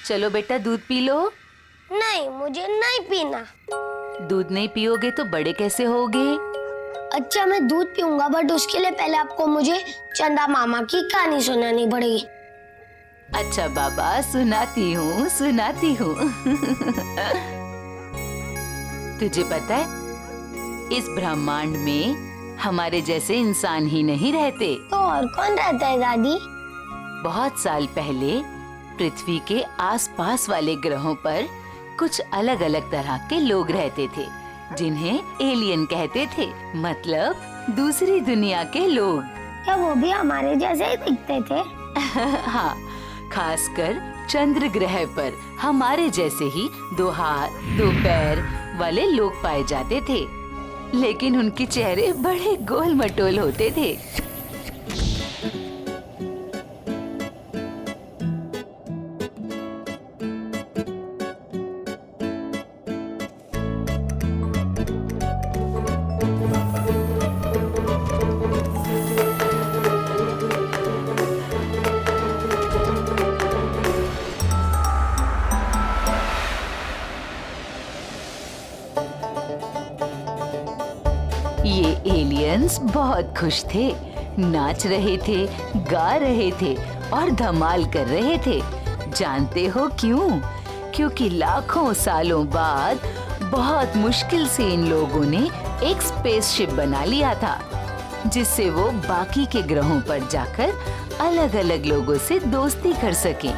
चलो बेटा दूध पी लो। नहीं, मुझे नहीं पीना। दूध नहीं पियोगे तो बड़े कैसे होगे? अच्छा, मैं दूध पीऊंगा, बट उसके लिए पहले आपको मुझे चंदा मामा की कहानी सुनानी पड़ेगी। अच्छा बाबा, सुनाती हूँ सुनाती हूँ। तुझे पता है, इस ब्रह्मांड में हमारे जैसे इंसान ही नहीं रहते। तो और कौन रहता है दादी? बहुत साल पहले पृथ्वी के आसपास वाले ग्रहों पर कुछ अलग अलग तरह के लोग रहते थे, जिन्हें एलियन कहते थे, मतलब दूसरी दुनिया के लोग। क्या वो भी हमारे जैसे ही दिखते थे? हाँ, खासकर चंद्र ग्रह पर हमारे जैसे ही 2 हाथ 2 पैर वाले लोग पाए जाते थे, लेकिन उनके चेहरे बड़े गोल मटोल होते थे। ये एलियंस बहुत खुश थे, नाच रहे थे, गा रहे थे और धमाल कर रहे थे। जानते हो क्यों? क्योंकि लाखों सालों बाद बहुत मुश्किल से इन लोगों ने एक स्पेसशिप बना लिया था, जिससे वो बाकी के ग्रहों पर जाकर अलग अलग लोगों से दोस्ती कर सकें,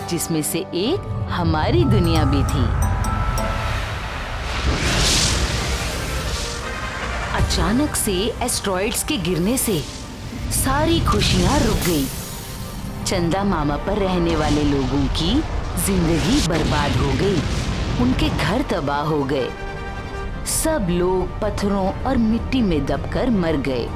जिसमें से एक हमारी दुनिया भी थी। अचानक से एस्ट्रॉइड्स के गिरने से सारी खुशियां रुक गई। चंदा मामा पर रहने वाले लोगों की जिंदगी बर्बाद हो गई, उनके घर तबाह हो गए, सब लोग पत्थरों और मिट्टी में दबकर मर गए।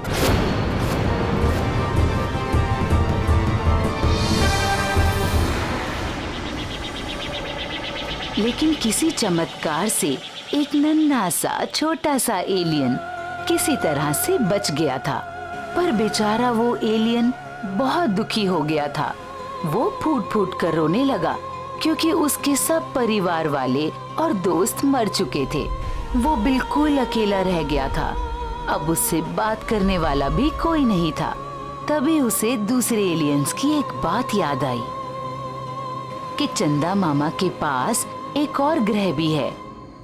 लेकिन किसी चमत्कार से एक नन्हा सा छोटा सा एलियन किसी तरह से बच गया था। पर बेचारा वो एलियन बहुत दुखी हो गया था। वो फूट फूट कर रोने लगा, क्योंकि उसके सब परिवार वाले और दोस्त मर चुके थे। वो बिल्कुल अकेला रह गया था। अब उससे बात करने वाला भी कोई नहीं था। तभी उसे दूसरे एलियंस की एक बात याद आई कि चंदा मामा के पास एक और ग्रह भी है,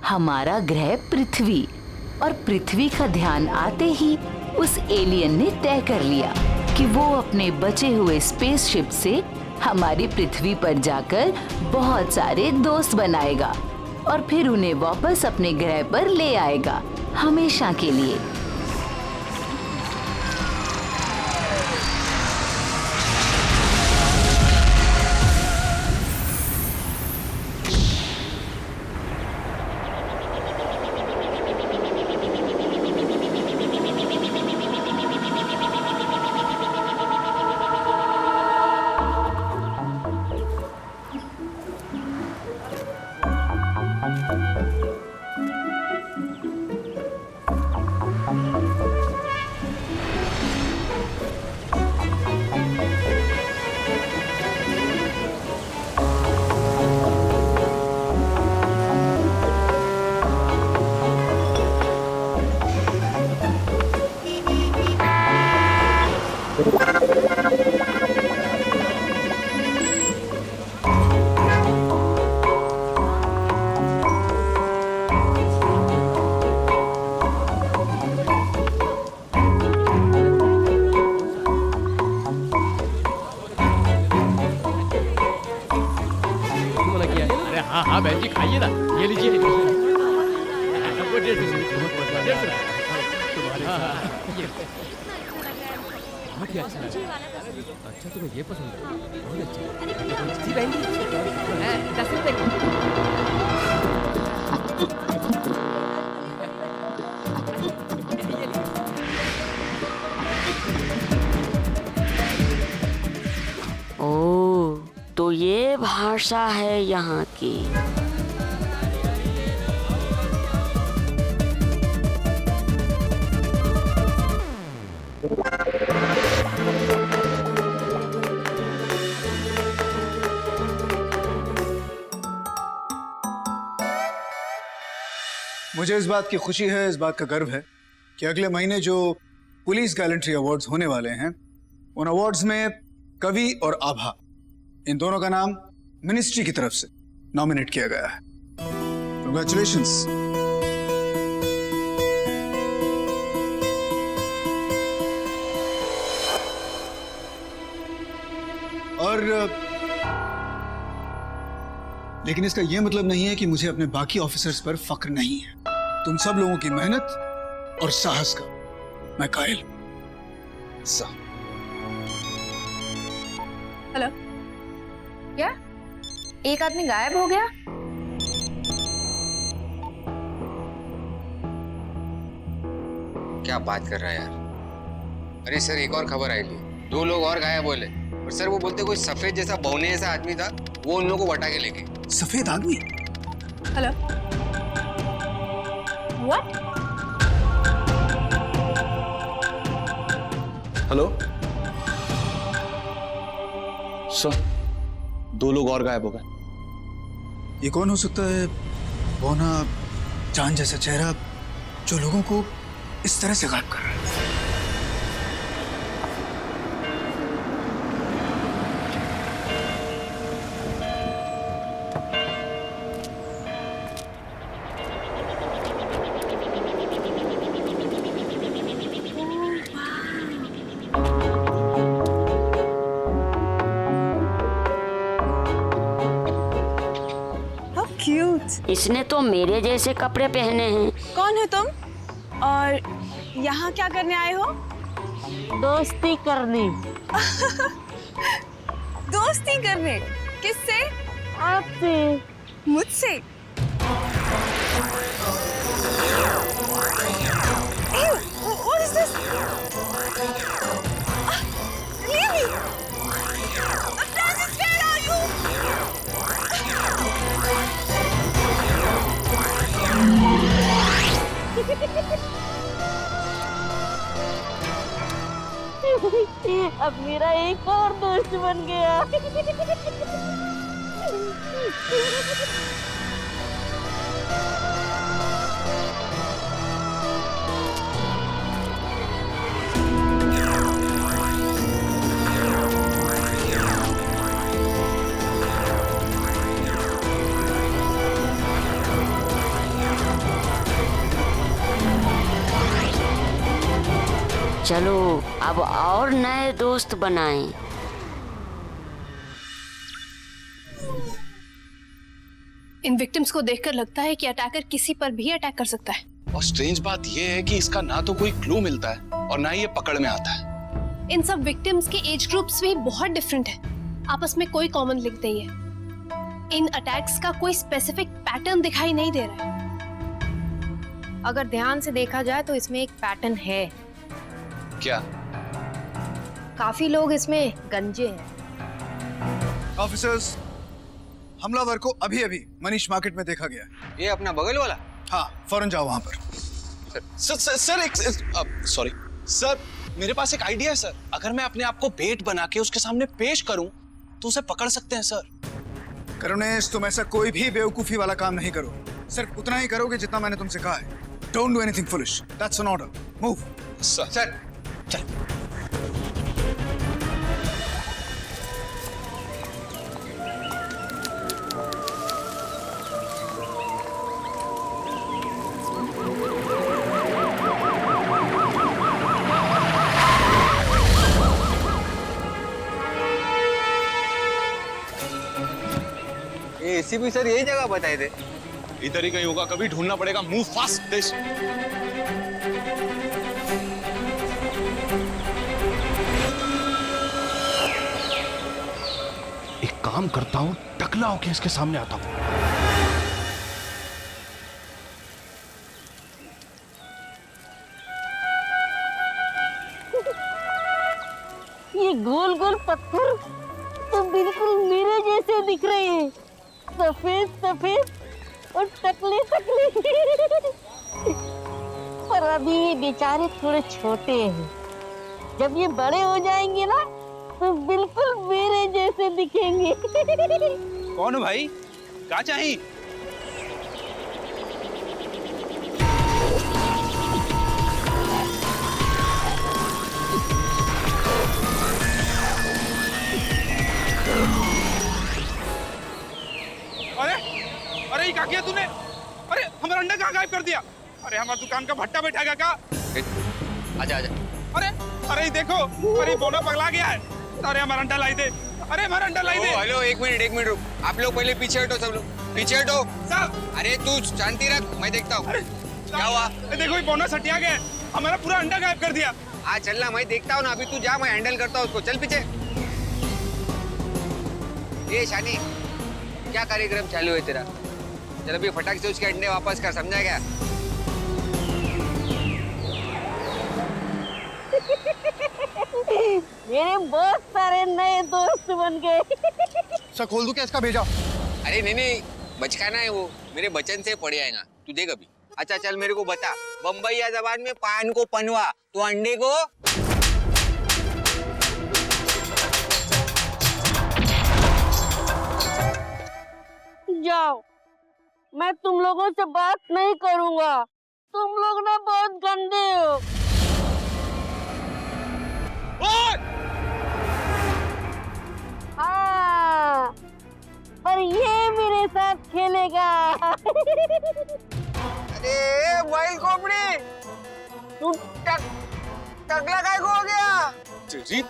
हमारा ग्रह पृथ्वी। और पृथ्वी का ध्यान आते ही उस एलियन ने तय कर लिया कि वो अपने बचे हुए स्पेसशिप से हमारी पृथ्वी पर जाकर बहुत सारे दोस्त बनाएगा और फिर उन्हें वापस अपने ग्रह पर ले आएगा, हमेशा के लिए। हाँ हाँ बहन जी, खाइए ना, ये लीजिए। वो 150 बहुत ही अच्छा लगा। अच्छा, तुम्हें ये पसंद है? बहुत अच्छा। जी बहन जी, 10 रुपए। ओह, तो ये भाषा है यहाँ की। मुझे इस बात की खुशी है, इस बात का गर्व है कि अगले महीने जो पुलिस गैलेंट्री अवार्ड्स होने वाले हैं, उन अवार्ड्स में कवि और आभा, इन दोनों का नाम मिनिस्ट्री की तरफ से नॉमिनेट किया गया है। कंग्रेचुलेशंस। और लेकिन इसका यह मतलब नहीं है कि मुझे अपने बाकी ऑफिसर्स पर फख्र नहीं है। तुम सब लोगों की मेहनत और साहस का मैं कायल हूं। हेलो, क्या एक आदमी गायब हो गया? क्या बात कर रहा है यार? अरे सर, एक और खबर आई ली, 2 लोग और गायब बोले। और सर वो बोलते कोई सफेद जैसा बौने जैसा आदमी था, वो उन लोगों को बटा के लेके। सफेद आदमी? Hello, what? हेलो सर, 2 लोग और गायब हो गए। ये कौन हो सकता है? बौना चांद जैसा चेहरा जो लोगों को इस तरह से गायब कर रहा है। क्यूट। इसने तो मेरे जैसे कपड़े पहने हैं। कौन हो तुम और यहाँ क्या करने आए हो? दोस्ती करने। दोस्ती करने? किससे? आपसे। मुझसे? Ew, what is this? Leave me! Francis, where are you? अब मेरा एक और दोस्त बन गया। चलो अब और नए दोस्त बनाएं। इन विक्टिम्स को देखकर लगता है कि अटैकर किसी पर भी अटैक कर सकता है। और स्ट्रेंज बात यह है कि इसका ना तो कोई क्लू मिलता है और ना ही ये पकड़ में आता है। इन सब विक्टिम्स के एज ग्रुप्स भी बहुत डिफरेंट है, आपस में कोई कॉमन लिंक नहीं है। इन अटैक्स का कोई स्पेसिफिक पैटर्न दिखाई नहीं दे रहा है। अगर ध्यान से देखा जाए तो इसमें एक पैटर्न है। क्या? काफी लोग इसमें गंजे हैं। ऑफिसर्स, हमलावर को अभी अभी मनीष मार्केट में देखा गया। ये अपना बगल वाला? हाँ, फौरन जाओ वहां पर। सॉरी सर, मेरे पास एक आइडिया है सर। अगर मैं अपने आप को बेट बना के उसके सामने पेश करूं तो उसे पकड़ सकते हैं सर। करुणेश, तुम ऐसा कोई भी बेवकूफी वाला काम नहीं करो। सिर्फ उतना ही करोगे जितना मैंने तुमसे कहा है। Don't do anything foolish. That's an order. Move. Sir चल। ये एसीपी सर यही जगह बताए थे। इधर ही कहीं होगा, कभी ढूंढना पड़ेगा। Move fast this. एक काम करता हूं, टकला होके इसके सामने आता हूं। ये गोल गोल पत्थर तो बिल्कुल मेरे जैसे दिख रहे हैं। सफेद सफेद और टकले टकले। पर अभी ये बेचारे थोड़े छोटे हैं। जब ये बड़े हो जाएंगे ना तो बिल्कुल मेरे जैसे दिखेंगे। कौन हो भाई? क्या चाहिए? किया तूने? अरे हमारा अंडा कहाँ गायब कर दिया? अरे हमारी दुकान का भट्टा बैठा गया क्या? आजा आजा। अरे अरे ये देखो, अरे बोना पगला गया है। अरे हमारा अंडा लाई दे, अरे हमारा अंडा लाई दे। हेलो एक मिनट रुक। आप लोग पहले पीछे हटो, सब लोग पीछे हटो। साहब अरे तू शांति रख, मैं देखता हूँ क्या हुआ। देखो ये बोनस हटिया गया है, हमारा पूरा अंडा गायब कर दिया। हाँ चलना, मैं देखता हूँ ना, अभी तू जा, मैं हैंडल करता हूँ उसको। चल पीछे। ये शानी, क्या कार्यक्रम चालू है तेरा? चल अभी फटाक से उसके अंडे वापस कर, समझा क्या? मेरे बहुत सारे नए दोस्त बन गए। सर खोल दूं क्या इसका भेजा? अरे नहीं, बचकाना है वो, मेरे बचन से पड़े आएगा, तू देख अभी। अच्छा चल मेरे को बता, बम्बईया जबान में पान को पनवा, तो अंडे को? जाओ, मैं तुम लोगों से बात नहीं करूंगा। तुम लोग ना बहुत गंदे हो। हाँ, पर ये मेरे साथ खेलेगा। अरे वाइल्ड कोबड़ी, तू टकला काय को हो गया? जी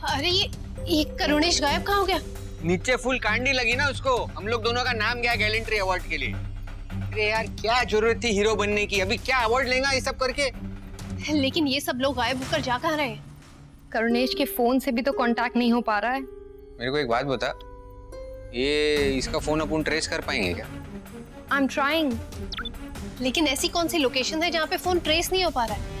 अरे ये करुणेश गायब कहाँ हो गया? नीचे फुल कांडी लगी ना उसको, हम लोग दोनों का नाम गया गैलेंट्री अवार्ड के लिए। अरे यार क्या जरूरत थी हीरो बनने की, अभी क्या अवार्ड लेगा ये सब करके। लेकिन ये सब लोग गायब होकर जा कहाँ रहे हैं? करुणेश के फोन से भी तो कांटेक्ट नहीं हो पा रहा है। मेरे को एक बात बता, ये इसका फोन अपन ट्रेस कर पाएंगे क्या? I am trying. लेकिन ऐसी कौन सी लोकेशन है जहाँ पे फोन ट्रेस नहीं हो पा रहा है?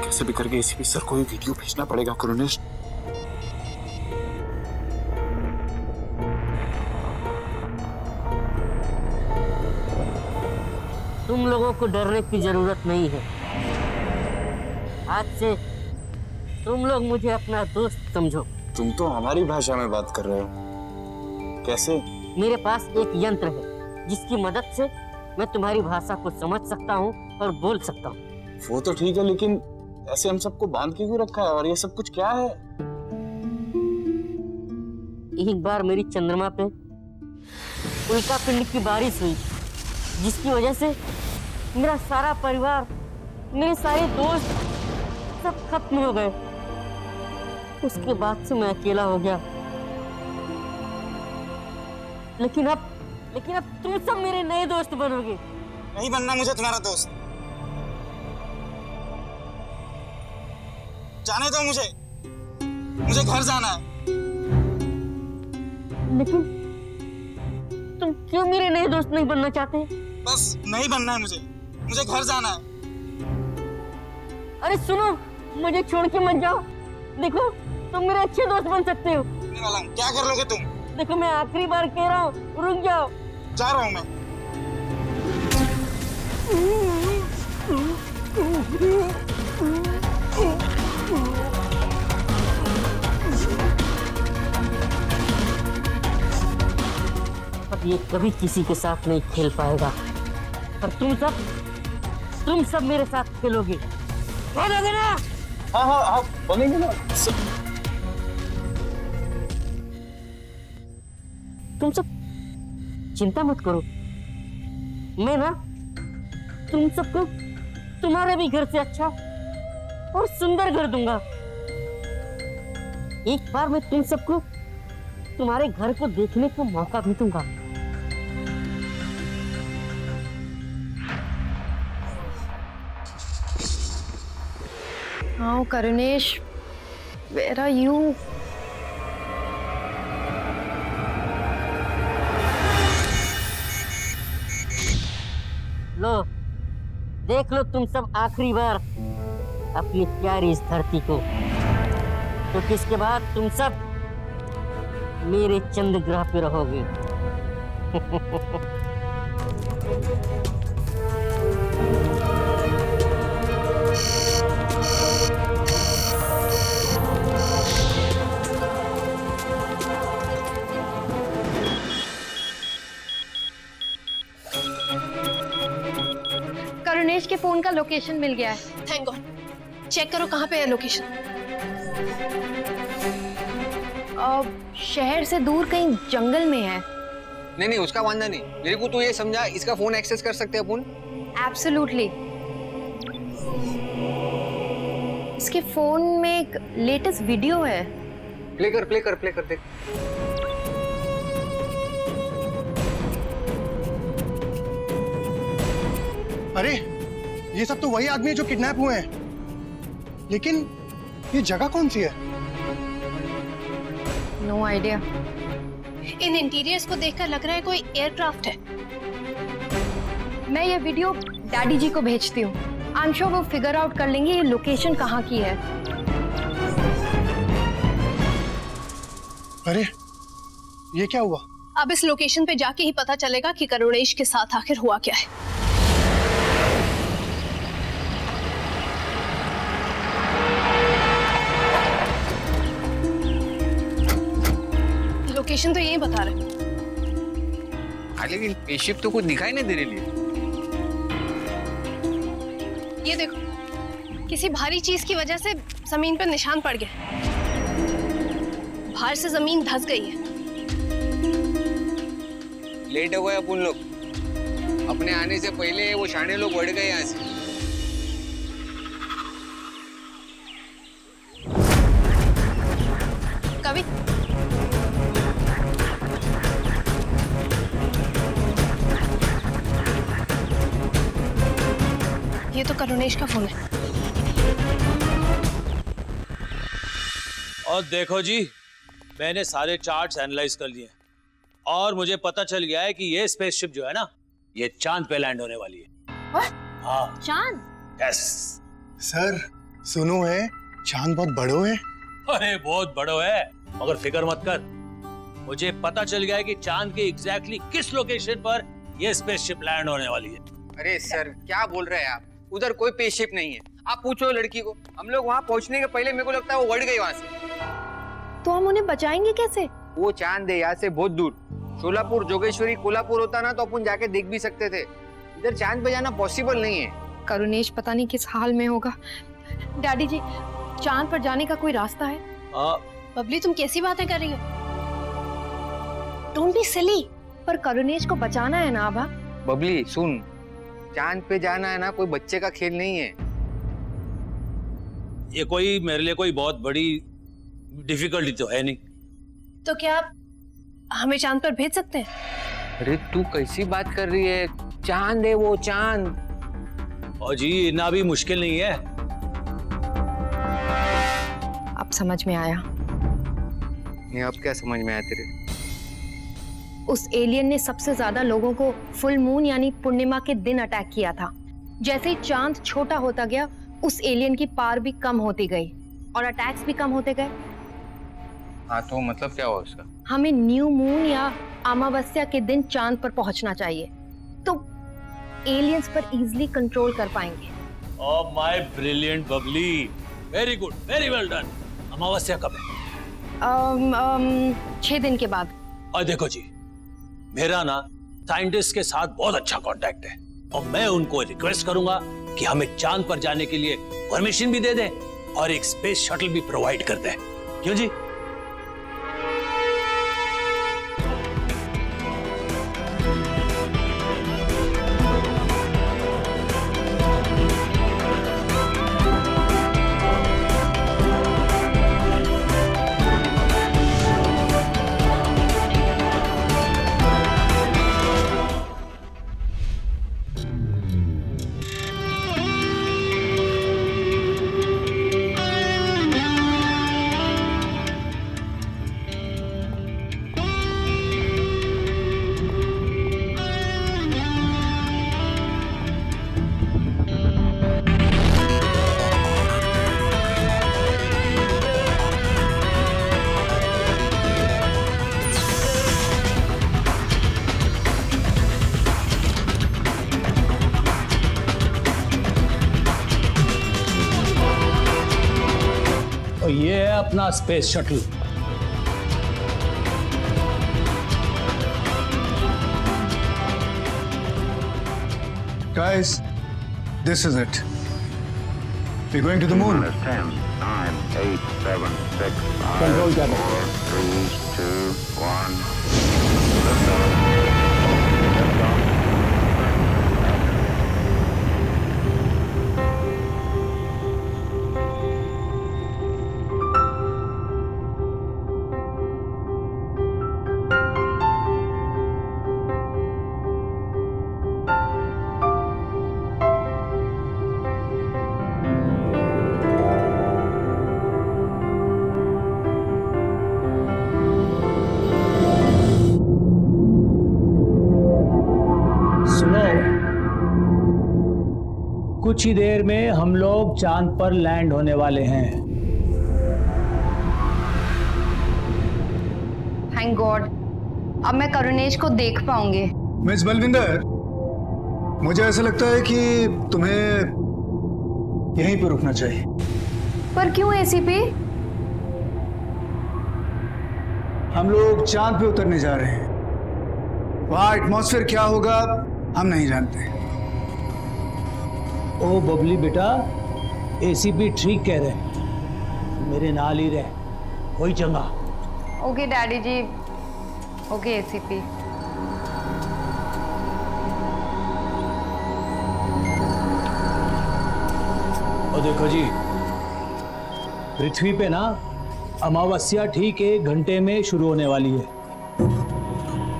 कैसे भी करके एसीपी सर को ये वीडियो भेजना पड़ेगा करुणेश। तुम लोगों को डरने की जरूरत नहीं है। आज से तुम लोग मुझे अपना दोस्त समझो। तुम तो हमारी भाषा में बात कर रहे हो, कैसे? मेरे पास एक यंत्र है जिसकी मदद से मैं तुम्हारी भाषा को समझ सकता हूँ और बोल सकता हूँ। वो तो ठीक है, लेकिन ऐसे हम सबको बांध के क्यों रखा है और ये सब कुछ क्या है? एक बार मेरी चंद्रमा पे उल्का पिंड की बारिश हुई, जिसकी वजह से मेरा सारा परिवार, मेरे सारे दोस्त सब खत्म हो गए। उसके बाद से मैं अकेला हो गया। लेकिन अब तुम सब मेरे नए दोस्त बनोगे। नहीं बनना मुझे तुम्हारा दोस्त। जाने दो मुझे घर जाना है। लेकिन तुम क्यों मेरे नए दोस्त नहीं बनना चाहते? बस नहीं बनना है मुझे घर जाना है। अरे सुनो, मुझे छोड़ के मत जाओ। देखो, तुम मेरे अच्छे दोस्त बन सकते हो। वाला क्या कर लोगे तुम? देखो, मैं आखिरी बार कह रहा हूँ, रुक जाओ। जा रहा हूँ मैं। अब ये कभी किसी के साथ नहीं खेल पाएगा, पर तुम सब मेरे साथ खेलोगे। खेलोगे ना? हाँ बनेंगे ना। तुम सब चिंता मत करो, मैं ना तुम सबको तुम्हारे भी घर से अच्छा और सुंदर घर दूंगा। एक बार मैं तुम सबको तुम्हारे घर को देखने को मौका भी दूंगा। Now, Karunesh, where are you? लो, देख लो तुम सब आखिरी बार अपनी प्यारी इस धरती को, तो किसके बाद तुम सब मेरे चंद्र ग्रह पे रहोगे। करुणेश के फोन का लोकेशन मिल गया है। Thank God. चेक करो कहाँ पे है लोकेशन। शहर से दूर कहीं जंगल में है। नहीं नहीं, उसका वांदा नहीं। मेरे को तो ये समझा, इसका फोन एक्सेस कर सकते हैं अपन। एब्सोल्युटली। इसके फोन में एक लेटेस्ट वीडियो है। प्ले कर देख। अरे ये सब तो वही आदमी है जो किडनैप हुए हैं, लेकिन ये जगह कौन सी है? No idea. इन इंटीरियर्स को देखकर लग रहा है कोई एयरक्राफ्ट है। मैं ये वीडियो डैडी जी को भेजती हूँ। आई एम श्योर वो फिगर आउट कर लेंगे ये लोकेशन कहाँ की है। अरे ये क्या हुआ? अब इस लोकेशन पे जाके ही पता चलेगा कि करुणेश के साथ आखिर हुआ क्या है। लोकेशन तो यही बता रहे। लेकिन स्पेसशिप तो कुछ दिखाई नहीं दे रही है। ये देखो, किसी भारी चीज की वजह से जमीन पर निशान पड़ गया। बाहर से जमीन धंस गई है। लेट हो गए अपन लोग। अपने आने से पहले वो शाणे लोग बढ़ गए यहाँ से। कवि, ये तो करुणेश का फोन है। और देखो जी, मैंने सारे चार्ट्स एनालाइज कर लिए और मुझे पता चल गया है कि ये स्पेसशिप जो है ना, ये चांद पे लैंड होने वाली है। हाँ, चांद? यस। सर सुनो है, चांद बहुत बड़ो है। अरे बहुत बड़ो है, मगर फिक्र मत कर। मुझे पता चल गया है कि चांद के एग्जैक्टली किस लोकेशन पर ये स्पेसशिप लैंड होने वाली है। अरे सर, क्या बोल रहे हैं आप? उधर कोई स्पेसशिप नहीं है। आप पूछो लड़की को। हम लोग वहाँ पहुँचने के पहले मेरे को लगता है वो बढ़ गई वहाँ से। तो हम उन्हें बचाएंगे कैसे? वो चांद है यहाँ से बहुत दूर। शोलापुर, जोगेश्वरी, कोल्हापुर होता ना तो अपन जाके देख भी सकते थे। इधर चांद पे जाना पॉसिबल नहीं है। करुणेश पता नहीं किस हाल में होगा। डैडी जी, चांद पर जाने का कोई रास्ता है? बबली, तुम कैसी बातें कर रही हो? Don't be silly. पर करुणेश को बचाना है ना आभा। बबली सुन, चांद पे जाना है ना कोई बच्चे का खेल नहीं है। ये कोई मेरे लिए कोई बहुत बड़ी डिफिकल्टी तो है नहीं। तो क्या आप हमें चांद पर भेज सकते हैं? अरे तू कैसी बात कर रही है? चांद है वो, चांद। और जी इतना भी मुश्किल नहीं है। अब समझ में आया। ये अब क्या समझ में आया तेरे? उस एलियन ने सबसे ज्यादा लोगों को फुल मून यानी पूर्णिमा के दिन अटैक किया था। जैसे ही चांद छोटा होता गया, उस एलियन की पावर भी कम होती गई और अटैक्स भी कम होते गए। हाँ, तो मतलब क्या हुआ उसका? हमें न्यू मून या अमावस्या के दिन चांद पर पहुंचना चाहिए, तो एलियंस पर इजीली कंट्रोल कर पाएंगे। Oh my brilliant Babli, very good, very well done. अमावस्या कब है? 6 दिन के बाद। और देखो जी, मेरा ना साइंटिस्ट के साथ बहुत अच्छा कांटेक्ट है और मैं उनको रिक्वेस्ट करूंगा कि हमें चांद पर जाने के लिए परमिशन भी दे दें और एक स्पेस शटल भी प्रोवाइड कर दें। क्यों जी? अपना space shuttle. Guys, this is it. We're going to the moon. 10, 9, 8, 7, 6, 5, Control 4, cabin. 3, 2, 1. Liftoff. Liftoff. सुनो, कुछ ही देर में हम लोग चांद पर लैंड होने वाले हैं। थैंक गॉड, अब मैं करुणेश को देख पाऊंगी। मिस बलविंदर, मुझे ऐसा लगता है कि तुम्हें यहीं पर रुकना चाहिए। पर क्यों एसीपी? हम लोग चांद पे उतरने जा रहे हैं। वहाँ एटमॉस्फेयर क्या होगा हम नहीं जानते। ओ बबली बेटा, एसीपी ठीक कह रहे हैं, मेरे नाल ही रहे, कोई चंगा। ओके डैडी जी, ओके एसीपी। और देखो जी, पृथ्वी पे ना अमावस्या ठीक 1 घंटे में शुरू होने वाली है।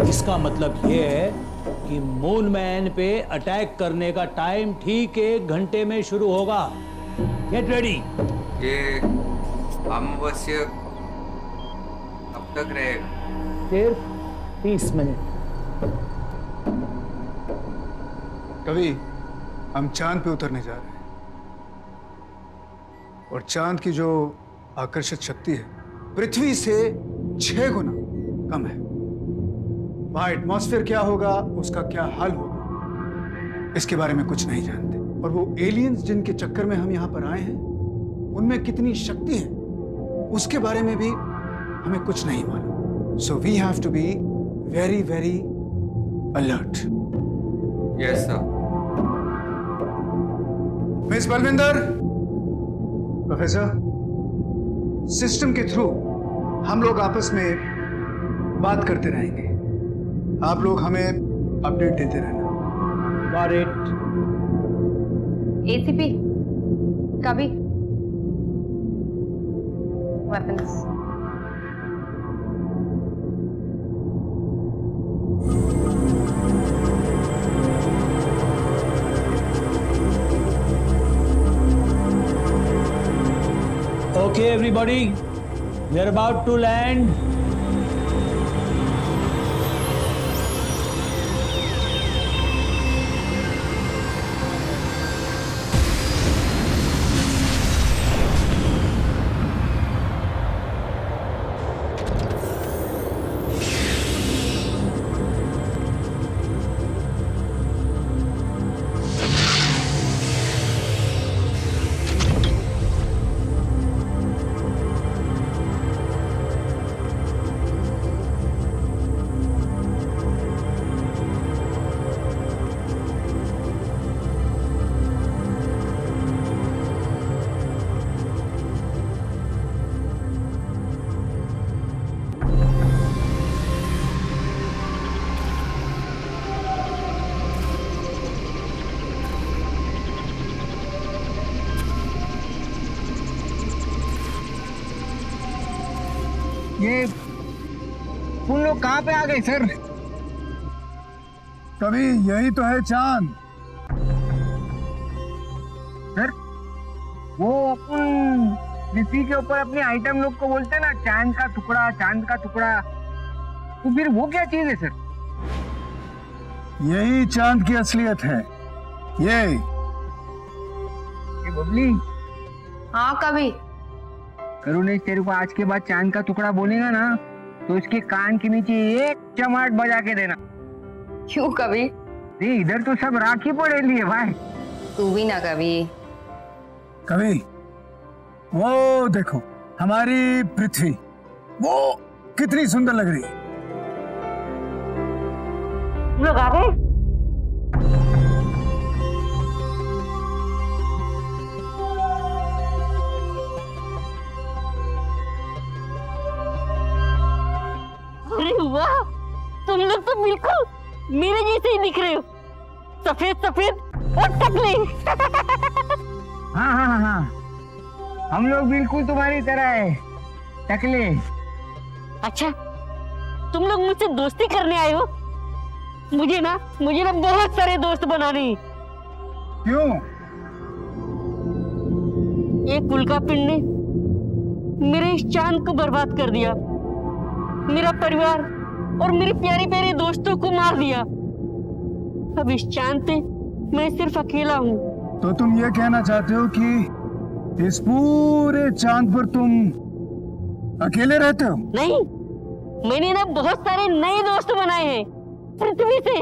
इसका मतलब ये है कि मून मैन पे अटैक करने का टाइम ठीक 1 घंटे में शुरू होगा। Get ready. ये अमावस्या कब तक रहेगा? सिर्फ 30 मिनट। कभी हम चांद पे उतरने जा रहे हैं और चांद की जो आकर्षक शक्ति है पृथ्वी से 6 गुना कम है। वहां एटमॉस्फेयर क्या होगा, उसका क्या हाल होगा, इसके बारे में कुछ नहीं जानते। और वो एलियंस जिनके चक्कर में हम यहाँ पर आए हैं, उनमें कितनी शक्ति है उसके बारे में भी हमें कुछ नहीं मालूम। So we have to be very very alert. Yes sir. Miss Balvinder, professor, system के थ्रू हम लोग आपस में बात करते रहेंगे। आप लोग हमें अपडेट देते रहना। Got it. एसीपी, कभी weapons. Okay, everybody, we are about to land. ये तुम लोग कहाँ पे आ गए सर? कभी यही तो है चांद। सर वो अपन पृथ्वी के ऊपर अपने आइटम लोग को बोलते हैं ना, चांद का टुकड़ा, चांद का टुकड़ा, तो फिर वो क्या चीज है सर? यही चांद की असलियत है। ये बबली, हाँ कभी। करुणेश तेरे को आज के बाद चांद का टुकड़ा बोलेगा ना तो इसके कान के नीचे एक चमाट बजा के देना। क्यों कभी? इधर तो सब राखी पड़े लिए भाई। तू भी ना कभी। कभी वो देखो हमारी पृथ्वी वो कितनी सुंदर लग रही है। लोग आ गए। अरे वाह, तुम लोग तो बिल्कुल मेरे जैसे ही दिख रहे हो, सफेद सफेद और टकले। हाँ हाँ हाँ हाँ, हम लोग बिल्कुल तुम्हारी तरह है, टकले। अच्छा, तुम लोग मुझसे दोस्ती करने आए हो? मुझे ना बहुत सारे दोस्त बनाने हैं। क्यों? एक उल्कापिंड ने मेरे इस चांद को बर्बाद कर दिया, मेरा परिवार और मेरे प्यारे प्यारे दोस्तों को मार दिया। अब इस चांद पे मैं सिर्फ अकेला हूँ। तो तुम ये कहना चाहते हो कि इस पूरे चांद पर तुम अकेले रहते हो? नहीं, मैंने ना बहुत सारे नए दोस्त बनाए हैं पृथ्वी से।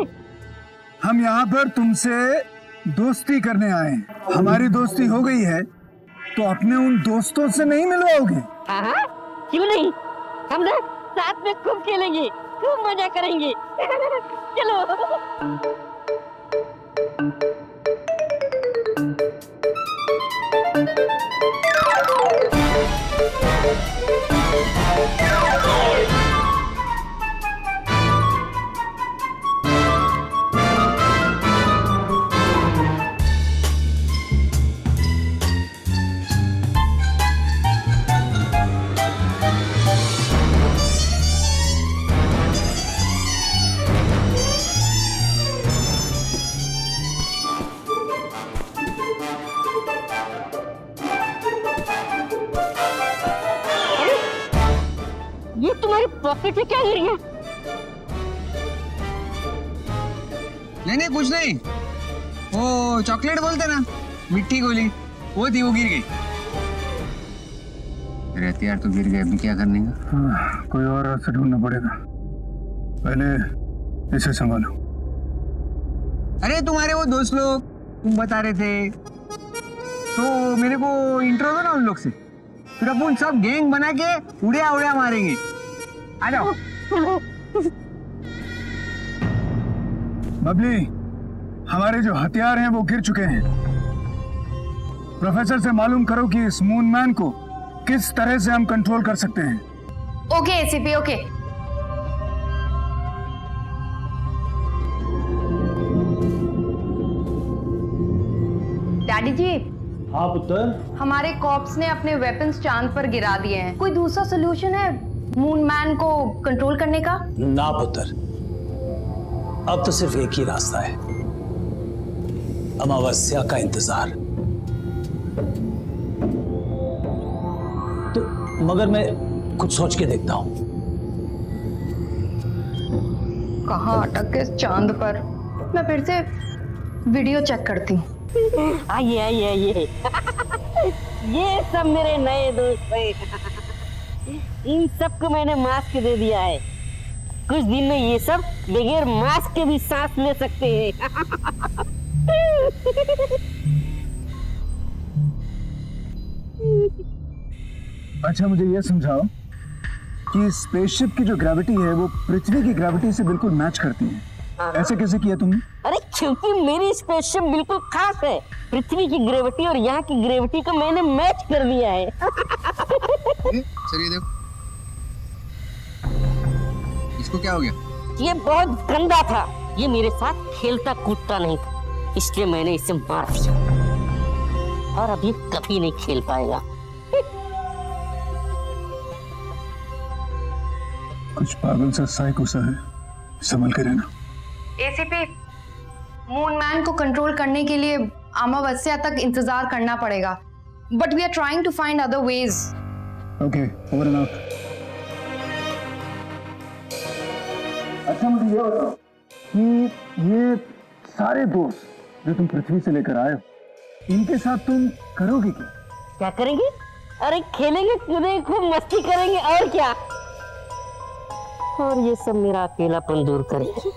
हम यहाँ पर तुमसे दोस्ती करने आए हैं। हमारी दोस्ती हो गई है तो अपने उन दोस्तों से नहीं मिलवाओगे? हाँ, क्यों नहीं, हम ना साथ में खूब खेलेंगे, खूब मजा करेंगे। चलो। ये तुम्हारे पॉकेट में क्या गिर गया? नहीं कुछ नहीं, वो चॉकलेट बोलते ना, मिट्टी गोली, वो थी, वो गिर गई। अरे हथियार तो गिर गए, अभी क्या करने का? कोई और रास्ता ढूंढना पड़ेगा, पहले इसे संभालो। अरे तुम्हारे वो दोस्त लोग तुम बता रहे थे, तो मेरे को इंट्रो दो ना उन लोग से, फिर अपन सब गैंग बना के उड़िया उड़िया मारेंगे। आ जाओ। बबली, हमारे जो हथियार हैं वो गिर चुके हैं। प्रोफेसर से मालूम करो कि इस मून मैन को किस तरह से हम कंट्रोल कर सकते हैं। Okay ACP, okay. डैडी जी। हाँ पुत्र। हमारे कॉप्स ने अपने वेपन्स चांद पर गिरा दिए हैं। कोई दूसरा सोल्यूशन है मून मैन को कंट्रोल करने का? ना पुत्र, अब तो सिर्फ एक ही रास्ता है, अमावस्या का इंतजार। तो मगर मैं कुछ सोच के देखता हूं। कहाँ अटक गए चांद पर? मैं फिर से वीडियो चेक करती हूँ। आइए आइए आइए। ये सब मेरे नए दोस्त हैं। इन सबको मैंने मास्क दे दिया है, कुछ दिन में ये सब बगैर मास्क के भी सांस ले सकते हैं। अच्छा, मुझे ये समझाओ कि स्पेसशिप की जो ग्रेविटी है वो पृथ्वी की ग्रेविटी से बिल्कुल मैच करती है, ऐसे कैसे किया तुमने? अरे क्योंकि मेरी स्पेसशिप बिल्कुल खास है, पृथ्वी की ग्रेविटी और यहाँ की ग्रेविटी को मैंने मैच कर दिया है। सर ये देखो, इसको क्या हो गया? ये बहुत गंदा था, ये मेरे साथ खेलता कूदता नहीं था, इसलिए मैंने इसे मार दिया और अब ये कभी नहीं खेल पाएगा। कुछ पागल सा साइको सा है, संभल के रहना। एसीपी, मून मैन को कंट्रोल करने के लिए अमावस्या तक इंतजार करना पड़ेगा, but we are trying to find other ways. Okay, over and out. अच्छा, मुझे ये बताओ कि ये सारे दोस्त जो तुम पृथ्वी से लेकर आए हो, इनके साथ तुम करोगे क्या? क्या करेंगे? अरे खेलेंगे, कूदेंगे, खूब मस्ती करेंगे, और क्या। और ये सब मेरा अकेलापन दूर करेंगे।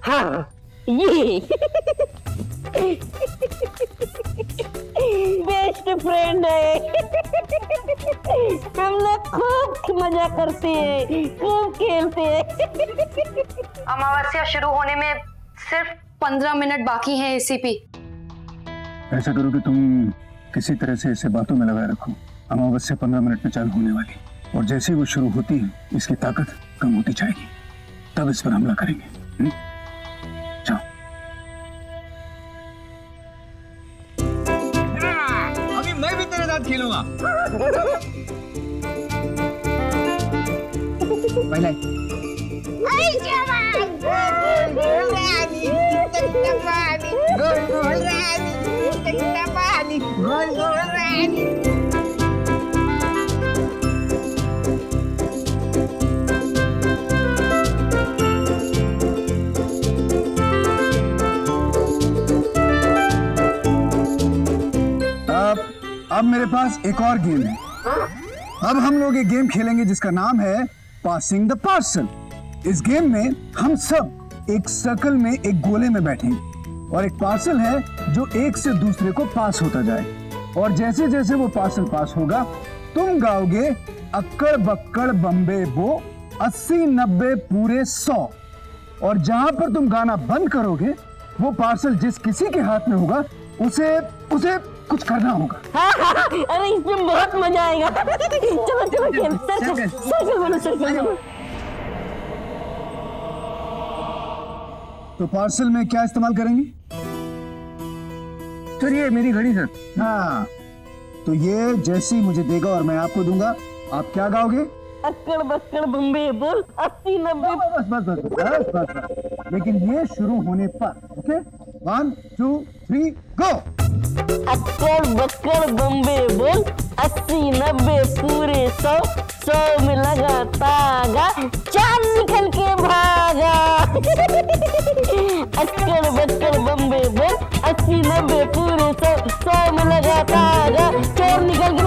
हाँ, ये बेस्ट फ्रेंड है। हम लोग खूब मजा करते हैं, खूब खेलते हैं। अमावस्या शुरू होने में सिर्फ 15 मिनट बाकी हैं एसीपी। ऐसा करो कि तुम किसी तरह से इसे बातों में लगाए रखो। अमावस्या 15 मिनट में चालू होने वाली, और जैसे ही वो शुरू होती है इसकी ताकत कम होती जाएगी, तब इस पर हमला करेंगे। जाओ। अभी मैं भी तेरे साथ खेलूंगा। पहले अब मेरे पास एक और गेम है। अब हम लोग एक गेम खेलेंगे जिसका नाम है पासिंग द पार्सल। इस गेम में हम सब एक सर्कल में एक गोले में बैठेंगे और एक पार्सल है जो एक से दूसरे को पास होता जाए, और जैसे जैसे वो पार्सल पास होगा तुम गाओगे अक्कड़ बक्कड़ बम्बे बो 80-90 पूरे 100, और जहां पर तुम गाना बंद करोगे वो पार्सल जिस किसी के हाथ में होगा उसे कुछ करना होगा। अरे इसमें बहुत मजा आएगा। चलो चलो खेल। सर्कल बनो, सर्कल बनो। तो पार्सल में क्या इस्तेमाल करेंगे? सर ये मेरी घड़ी सर। हाँ, तो ये जैसे ही मुझे देगा और मैं आपको दूंगा, आप क्या गाओगे? अक्कड़ बक्कड़ बम्बे बोल 80-90। बस। लेकिन ये शुरू होने पर, ओके? 1 2 3 गो। अक्कड़ बक्कड़ बम्बे बोल 80-90 पूरे 100 में लगा तागा, चांद निकल के भागा। अक्कड़ बक्कड़ बम्बे बोल 80-90 पूरे 100 में लगा तागा, चांद निकल के।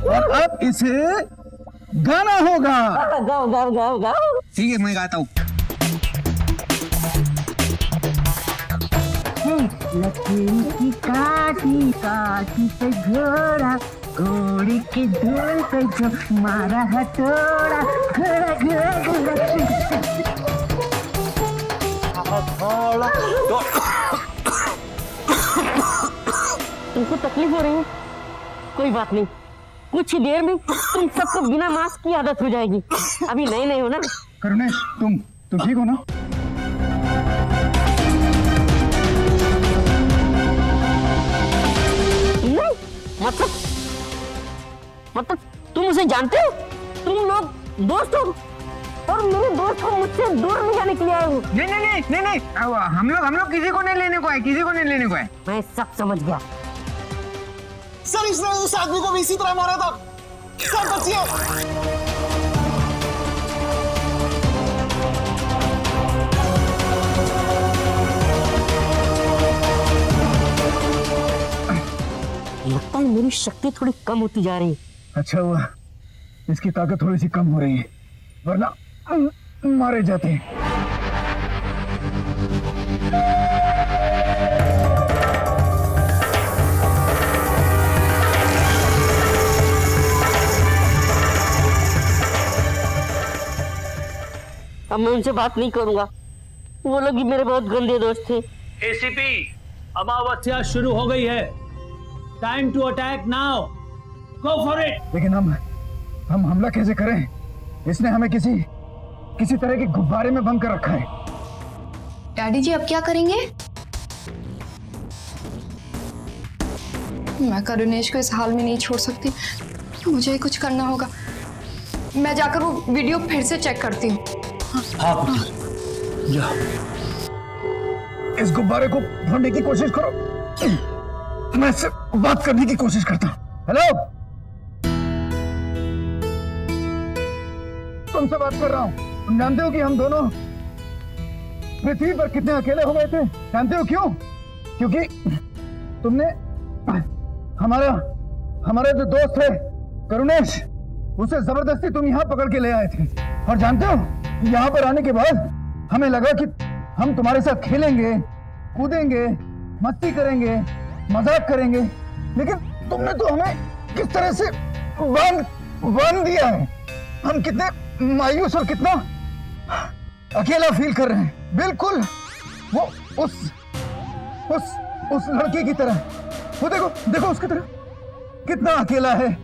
और अब इसे गाना होगा। गाओ गाओ गाओ गाओ। ठीक है, मैं गाता हूँ। लकीर की काटी काटी पे घोड़ा, घोड़ी के डोल पे जो मारा हथौड़ा, तुमको तकलीफ हो रही है? कोई बात नहीं, कुछ देर में तुम सबको बिना मास्क की आदत हो जाएगी। अभी नए हो ना। करुणेश, तुम ठीक हो ना? मतलब तुम उसे जानते हो? तुम लोग दोस्त हो और मेरे दोस्त को मुझसे दूर नहीं जाने के लिए आए हो। नहीं, हम लोग किसी को नहीं लेने को आए। मैं सब समझ गया। सर इसने उस आदमी को भी इसी तरह मारा था। सर बचिए। लगता है मेरी शक्ति थोड़ी कम होती जा रही है। अच्छा हुआ इसकी ताकत थोड़ी सी कम हो रही है, वरना मारे जाते हैं। अब मैं उनसे बात नहीं करूंगा, वो लोग भी मेरे बहुत गंदे दोस्त थे। एसीपी, अमावस्या शुरू हो गई है। Time to attack now, go for it. लेकिन हम हमला कैसे करें? इसने हमें किसी तरह के गुब्बारे में बंद कर रखा है। डैडी जी अब क्या करेंगे? मैं करुणेश को इस हाल में नहीं छोड़ सकती, मुझे ही कुछ करना होगा। मैं जाकर वो वीडियो फिर से चेक करती हूँ। हाँ जा। इस गुब्बारे को ढूंढने की कोशिश करो, मैं इससे बात करने की कोशिश करता हूँ। हेलो, तुमसे बात कर रहा हूँ। तुम जानते हो कि हम दोनों पृथ्वी पर कितने अकेले हो गए थे? जानते हो क्यों? क्योंकि तुमने हमारा जो दोस्त है करुणेश, उसे जबरदस्ती तुम यहाँ पकड़ के ले आए थे। और जानते हो, यहाँ पर आने के बाद हमें लगा कि हम तुम्हारे साथ खेलेंगे, कूदेंगे, मस्ती करेंगे, मजाक करेंगे, लेकिन तुमने तो हमें किस तरह से बांध दिया है। हम कितने मायूस और कितना अकेला फील कर रहे हैं, बिल्कुल वो उस लड़के की तरह। वो देखो देखो उसकी तरह कितना अकेला है।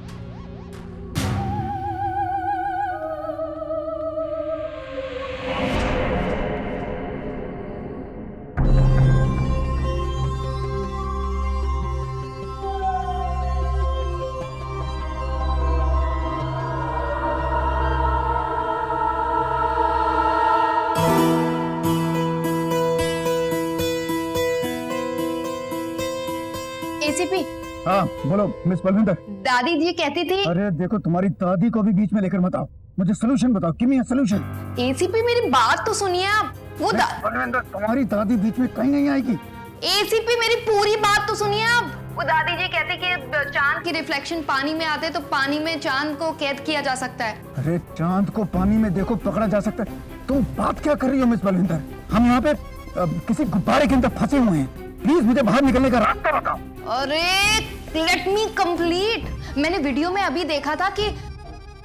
एसीपी, हाँ बोलो मिस बलविंदर। दादी जी कहती थी। अरे देखो, तुम्हारी दादी को भी बीच में लेकर मत आओ, मुझे सोल्यूशन बताओ। Give me a solution. ACP मेरी बात तो सुनिए आप। वो बलविंदर, तुम्हारी दादी बीच में कहीं नहीं आएगी। एसीपी मेरी पूरी बात तो सुनिए आप। वो दादी जी कहती कि चांद की रिफ्लेक्शन पानी में आते तो पानी में चांद को कैद किया जा सकता है। अरे चांद को पानी में देखो पकड़ा जा सकता है। तुम बात क्या कर रही हो मिस बलविंदर? हम यहाँ पे किसी गुब्बारे के अंदर फंसे हुए हैं। प्लीज मुझे बाहर निकलने का रास्ता बताओ। अरे लेट मी कंप्लीट। मैंने वीडियो में अभी देखा था कि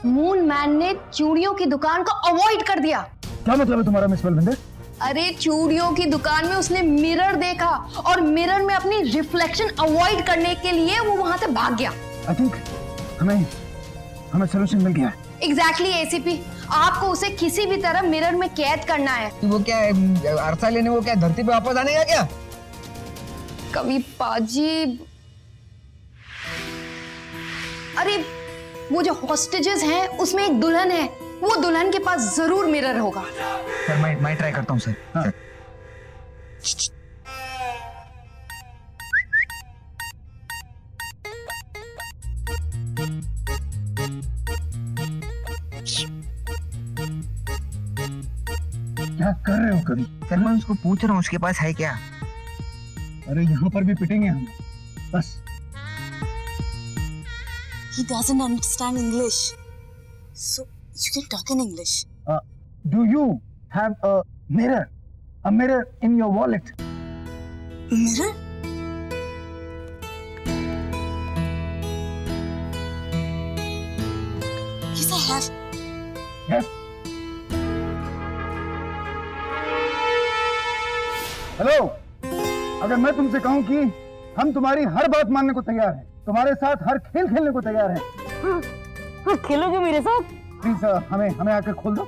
मून मैन ने चूड़ियों की दुकान को अवॉइड कर दिया। क्या मतलब है तुम्हारा मिस बलविंदर? अरे चूड़ियों की दुकान में उसने मिरर देखा और मिरर में अपनी रिफ्लेक्शन अवॉइड करने के लिए वो वहां से भाग गया। आई थिंक हमें सोल्यूशन मिल गया है। एग्जैक्टली एसीपी, आपको उसे किसी भी तरह मिरर में कैद करना है। तो वो क्या है, अरसा लेने वो क्या धरती पे वापस आने का क्या? कवि पाजी, अरे वो जो हॉस्टेजेस हैं उसमें एक दुल्हन है, वो दुल्हन के पास जरूर मिरर होगा। सर मैं ट्राई करता हूँ सर। हाँ। क्या कर रहे हो कभी? सर मैं उसको पूछ रहा हूँ उसके पास है क्या। अरे यहाँ पर भी पिटेंगे हम, बस। He doesn't understand English, so you can talk in English. Do you have a mirror in your wallet? Mirror? Yes, I have. Yes. Hello, अगर मैं तुमसे कहूँ कि हम तुम्हारी हर बात मानने को तैयार हैं, तुम्हारे साथ हर खेल खेलने को तैयार हैं। खेलोगे मेरे साथ? प्लीज हमें आकर खोल दो।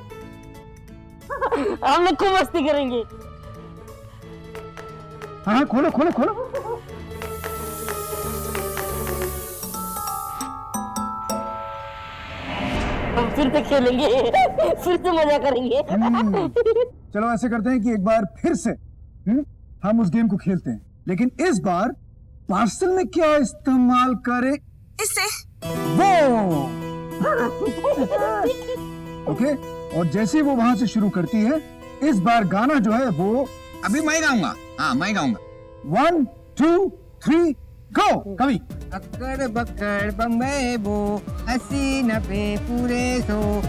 हम लोग खूब मस्ती करेंगे। हाँ खोलो खोलो खोलो। हम फिर से खेलेंगे, फिर से मजा करेंगे। चलो ऐसे करते हैं कि एक बार फिर से हम उस गेम को खेलते हैं, लेकिन इस बार पार्सल में क्या इस्तेमाल करें? इससे वो ओके। और जैसे वो वहां से शुरू करती है, इस बार गाना जो है वो अभी मैं गाऊंगा। हाँ मैं गाऊंगा। 1 2 3 गो। कवि। अक्कड़ बक्कड़ बम्बे बो, हसीना पे पूरे तो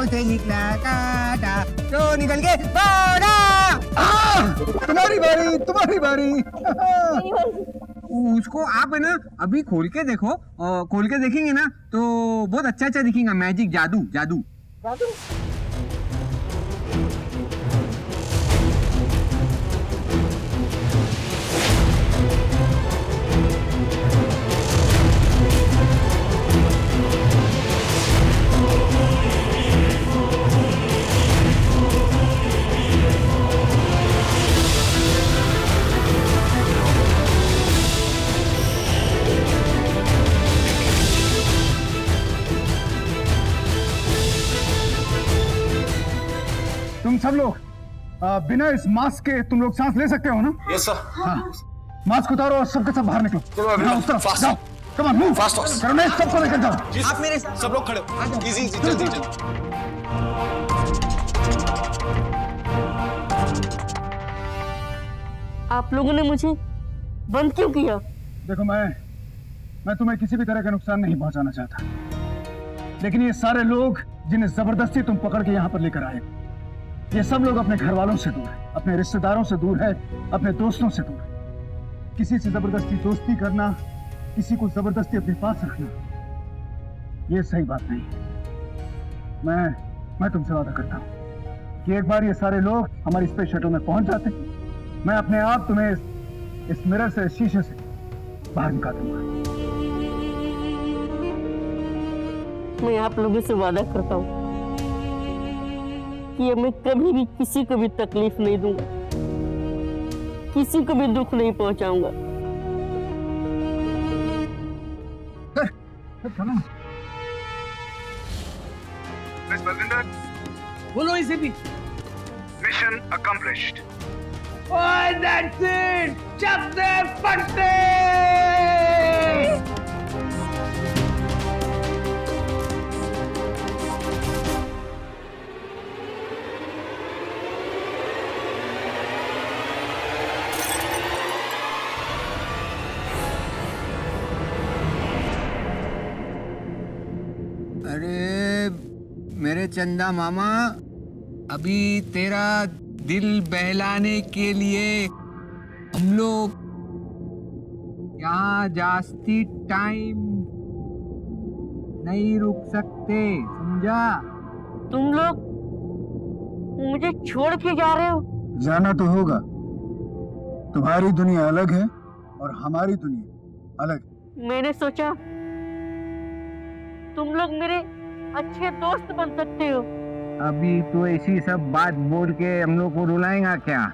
से निकला काटा, तो निकल के बाड़ा। तुम्हारी बारी। उसको आप है ना अभी खोल के देखो, खोल के देखेंगे ना तो बहुत अच्छा दिखेगा। मैजिक, जादू जादू जादू। तुम सब लोग बिना इस मास्क के तुम लोग सांस ले सकते हो ना? Yes sir. हाँ, मास्क उतारो और सबके सब बाहर निकलो। चलो अभी उस तरफ फास्ट। जाओ। Come on move. Fast Ramesh, सबको लेकर जाओ। आप मेरे सब लोग खड़े हो। इजी जल्दी जल्दी। आप लोगों ने मुझे बंद क्यों किया? देखो, मैं तुम्हें किसी भी तरह का नुकसान नहीं पहुंचाना चाहता, लेकिन ये सारे लोग जिन्हें जबरदस्ती तुम पकड़ के यहाँ पर लेकर आए, ये सब लोग अपने घर वालों से दूर है, अपने रिश्तेदारों से दूर है, अपने दोस्तों से दूर है। किसी से जबरदस्ती दोस्ती करना, किसी को जबरदस्ती अपने पास रखना, ये सही बात नहीं है। मैं तुमसे वादा करता हूँ कि एक बार ये सारे लोग हमारी स्पेस शटल में पहुंच जाते, मैं अपने आप तुम्हें इस मिरर से, इस शीशे से बाहर निकाल दूंगा। मैं आप लोगों से वादा करता हूँ कि मैं कभी भी किसी को भी तकलीफ नहीं दूंगा, किसी को भी दुख नहीं पहुंचाऊंगा। मिस बलविंदर, बोलो इसे भी। Mission accomplished. Oh that's it, चपटे पट्टे। अरे मेरे चंदा मामा, अभी तेरा दिल बहलाने के लिए हम लोग यहाँ जास्ती टाइम नहीं रुक सकते, समझा? तुम लोग मुझे छोड़ के जा रहे हो? जाना तो होगा। तुम्हारी दुनिया अलग है और हमारी दुनिया अलग है। मैंने सोचा तुम लोग मेरे अच्छे दोस्त बन सकते हो। अभी तो ऐसी सब बात बोल के हम लोग को रुलाएगा क्या?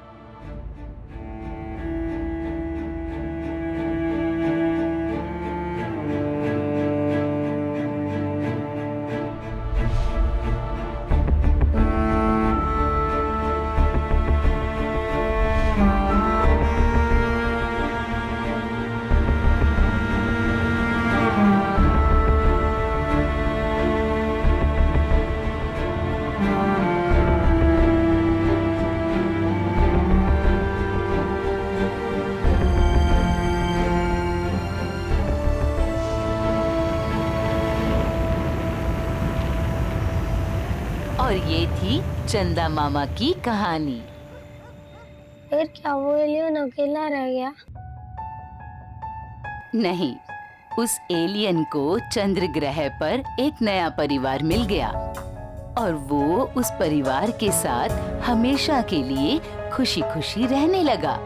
और ये थी चंदा मामा की कहानी। फिर क्या वो एलियन अकेला रह गया? नहीं, उस एलियन को चंद्र ग्रह पर एक नया परिवार मिल गया और वो उस परिवार के साथ हमेशा के लिए खुशी खुशी रहने लगा।